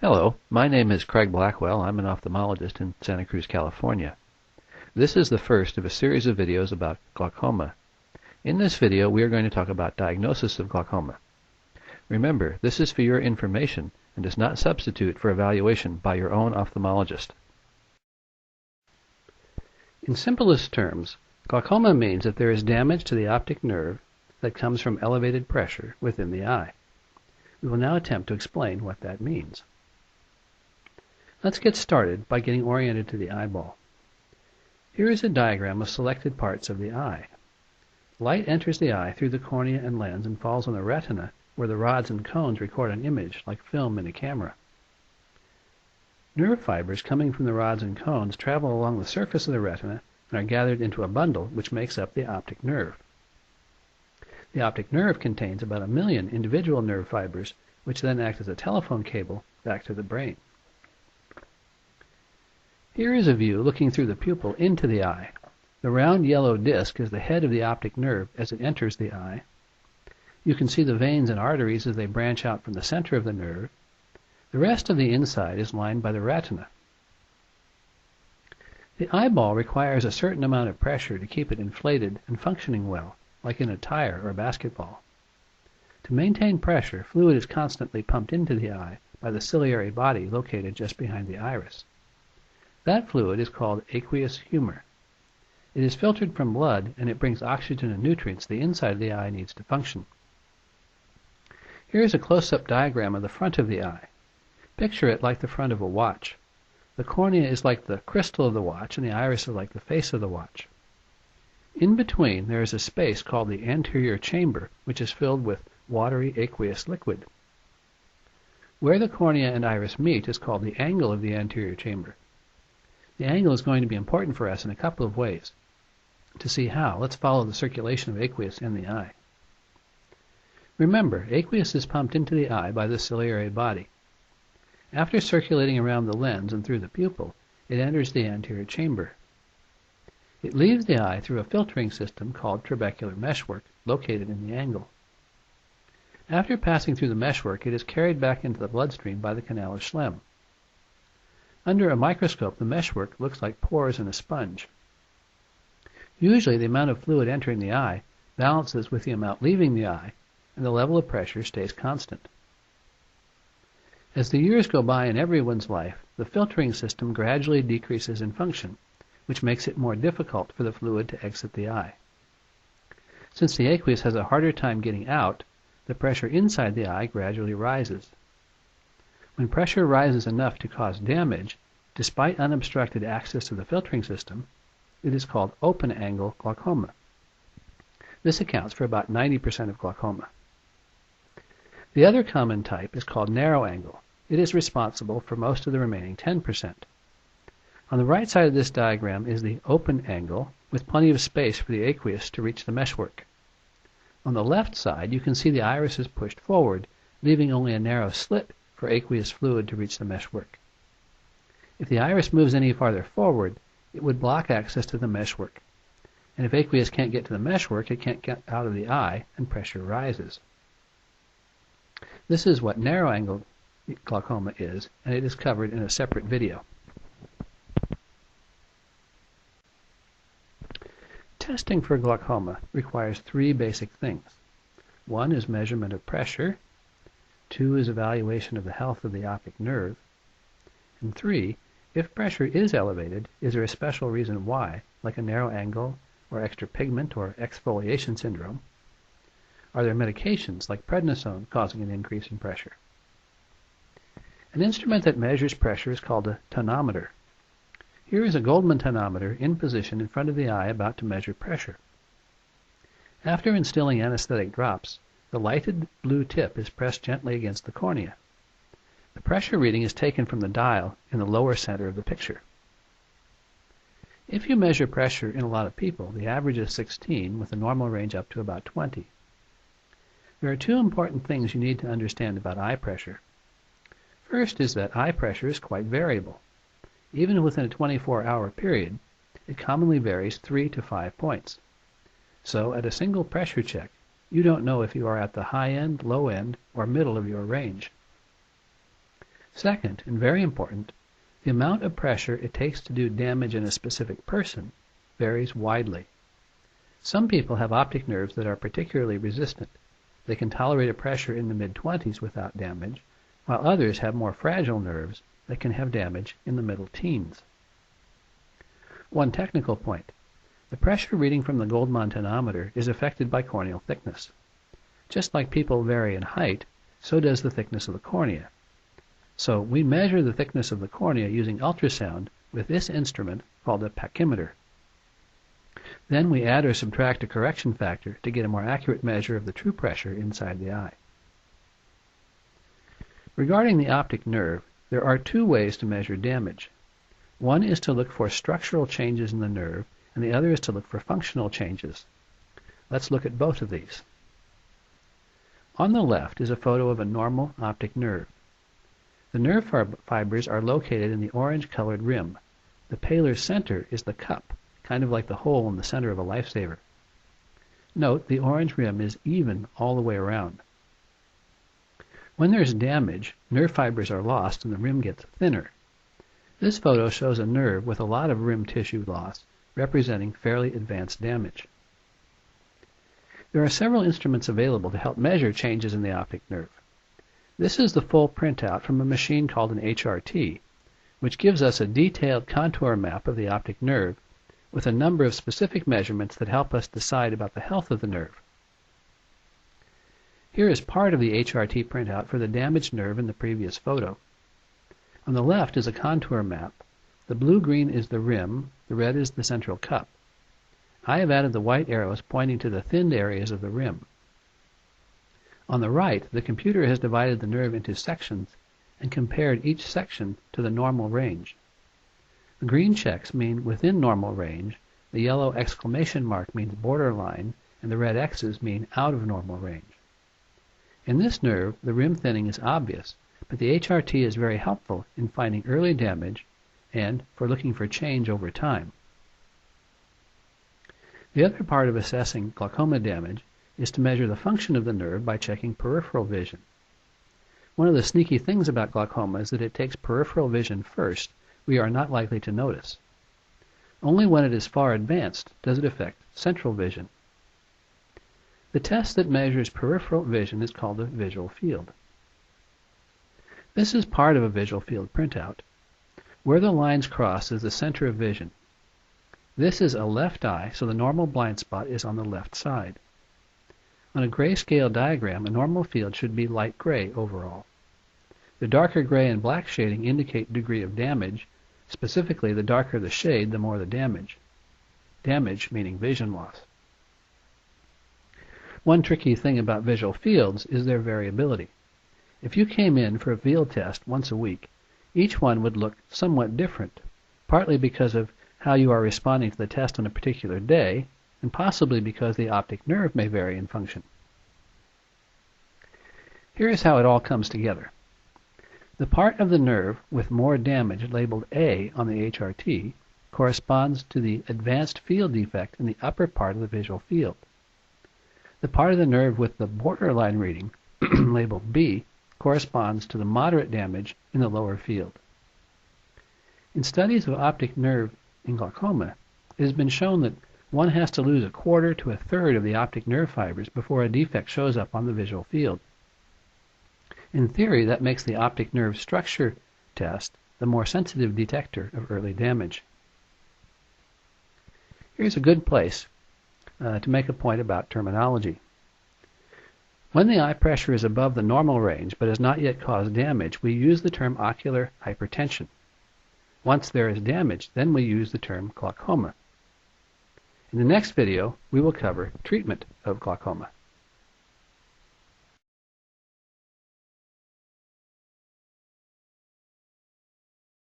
Hello, my name is Craig Blackwell. I'm an ophthalmologist in Santa Cruz, California. This is the first of a series of videos about glaucoma. In this video, we are going to talk about diagnosis of glaucoma. Remember, this is for your information and does not substitute for evaluation by your own ophthalmologist. In simplest terms, glaucoma means that there is damage to the optic nerve that comes from elevated pressure within the eye. We will now attempt to explain what that means. Let's get started by getting oriented to the eyeball. Here is a diagram of selected parts of the eye. Light enters the eye through the cornea and lens and falls on the retina, where the rods and cones record an image like film in a camera. Nerve fibers coming from the rods and cones travel along the surface of the retina and are gathered into a bundle which makes up the optic nerve. The optic nerve contains about 1 million individual nerve fibers, which then act as a telephone cable back to the brain. Here is a view looking through the pupil into the eye. The round yellow disc is the head of the optic nerve as it enters the eye. You can see the veins and arteries as they branch out from the center of the nerve. The rest of the inside is lined by the retina. The eyeball requires a certain amount of pressure to keep it inflated and functioning well, like in a tire or a basketball. To maintain pressure, fluid is constantly pumped into the eye by the ciliary body located just behind the iris. That fluid is called aqueous humor. It is filtered from blood and it brings oxygen and nutrients the inside of the eye needs to function. Here is a close-up diagram of the front of the eye. Picture it like the front of a watch. The cornea is like the crystal of the watch and the iris is like the face of the watch. In between, there is a space called the anterior chamber, which is filled with watery aqueous liquid. Where the cornea and iris meet is called the angle of the anterior chamber. The angle is going to be important for us in a couple of ways. To see how, let's follow the circulation of aqueous in the eye. Remember, aqueous is pumped into the eye by the ciliary body. After circulating around the lens and through the pupil, it enters the anterior chamber. It leaves the eye through a filtering system called trabecular meshwork, located in the angle. After passing through the meshwork, it is carried back into the bloodstream by the canal of Schlemm. Under a microscope, the meshwork looks like pores in a sponge. Usually, the amount of fluid entering the eye balances with the amount leaving the eye, and the level of pressure stays constant. As the years go by in everyone's life, the filtering system gradually decreases in function, which makes it more difficult for the fluid to exit the eye. Since the aqueous has a harder time getting out, the pressure inside the eye gradually rises. When pressure rises enough to cause damage, despite unobstructed access to the filtering system, it is called open-angle glaucoma. This accounts for about 90% of glaucoma. The other common type is called narrow angle. It is responsible for most of the remaining 10%. On the right side of this diagram is the open angle, with plenty of space for the aqueous to reach the meshwork. On the left side, you can see the iris is pushed forward, leaving only a narrow slit for aqueous fluid to reach the meshwork. If the iris moves any farther forward, it would block access to the meshwork. And if aqueous can't get to the meshwork, it can't get out of the eye, and pressure rises. This is what narrow angle glaucoma is, and it is covered in a separate video. Testing for glaucoma requires 3 basic things. 1 is measurement of pressure, 2 is evaluation of the health of the optic nerve, and 3, if pressure is elevated, is there a special reason why, like a narrow angle, or extra pigment, or exfoliation syndrome? Are there medications like prednisone causing an increase in pressure? An instrument that measures pressure is called a tonometer. Here is a Goldman tonometer in position in front of the eye about to measure pressure. After instilling anesthetic drops, the lighted blue tip is pressed gently against the cornea. The pressure reading is taken from the dial in the lower center of the picture. If you measure pressure in a lot of people, the average is 16, with a normal range up to about 20. There are 2 important things you need to understand about eye pressure. First is that eye pressure is quite variable. Even within a 24-hour period, it commonly varies 3 to 5 points. So at a single pressure check, you don't know if you are at the high end, low end, or middle of your range. Second, and very important, the amount of pressure it takes to do damage in a specific person varies widely. Some people have optic nerves that are particularly resistant. They can tolerate a pressure in the mid-20s without damage, while others have more fragile nerves that can have damage in the middle teens. One technical point. The pressure reading from the Goldmann tonometer is affected by corneal thickness. Just like people vary in height, so does the thickness of the cornea. So we measure the thickness of the cornea using ultrasound with this instrument called a pachymeter. Then we add or subtract a correction factor to get a more accurate measure of the true pressure inside the eye. Regarding the optic nerve, there are two ways to measure damage. One is to look for structural changes in the nerve, and the other is to look for functional changes. Let's look at both of these. On the left is a photo of a normal optic nerve. The nerve fibers are located in the orange-colored rim. The paler center is the cup, kind of like the hole in the center of a lifesaver. Note the orange rim is even all the way around. When there's damage, nerve fibers are lost and the rim gets thinner. This photo shows a nerve with a lot of rim tissue loss, representing fairly advanced damage. There are several instruments available to help measure changes in the optic nerve. This is the full printout from a machine called an HRT, which gives us a detailed contour map of the optic nerve with a number of specific measurements that help us decide about the health of the nerve. Here is part of the HRT printout for the damaged nerve in the previous photo. On the left is a contour map. The blue-green is the rim, the red is the central cup. I have added the white arrows pointing to the thinned areas of the rim. On the right, the computer has divided the nerve into sections and compared each section to the normal range. The green checks mean within normal range, the yellow exclamation mark means borderline, and the red X's mean out of normal range. In this nerve, the rim thinning is obvious, but the HRT is very helpful in finding early damage and for looking for change over time. The other part of assessing glaucoma damage is to measure the function of the nerve by checking peripheral vision. One of the sneaky things about glaucoma is that it takes peripheral vision first we are not likely to notice. Only when it is far advanced does it affect central vision. The test that measures peripheral vision is called a visual field. This is part of a visual field printout. Where the lines cross is the center of vision. This is a left eye, so the normal blind spot is on the left side. On a grayscale diagram, a normal field should be light gray overall. The darker gray and black shading indicate degree of damage. Specifically, the darker the shade, the more the damage. Damage meaning vision loss. One tricky thing about visual fields is their variability. If you came in for a field test once a week, each one would look somewhat different, partly because of how you are responding to the test on a particular day, and possibly because the optic nerve may vary in function. Here is how it all comes together. The part of the nerve with more damage labeled A on the HRT corresponds to the advanced field defect in the upper part of the visual field. The part of the nerve with the borderline reading labeled B corresponds to the moderate damage in the lower field. In studies of optic nerve in glaucoma, it has been shown that one has to lose a quarter to a third of the optic nerve fibers before a defect shows up on the visual field. In theory, that makes the optic nerve structure test the more sensitive detector of early damage. Here's a good place to make a point about terminology. When the eye pressure is above the normal range but has not yet caused damage, we use the term ocular hypertension. Once there is damage, then we use the term glaucoma. In the next video, we will cover treatment of glaucoma.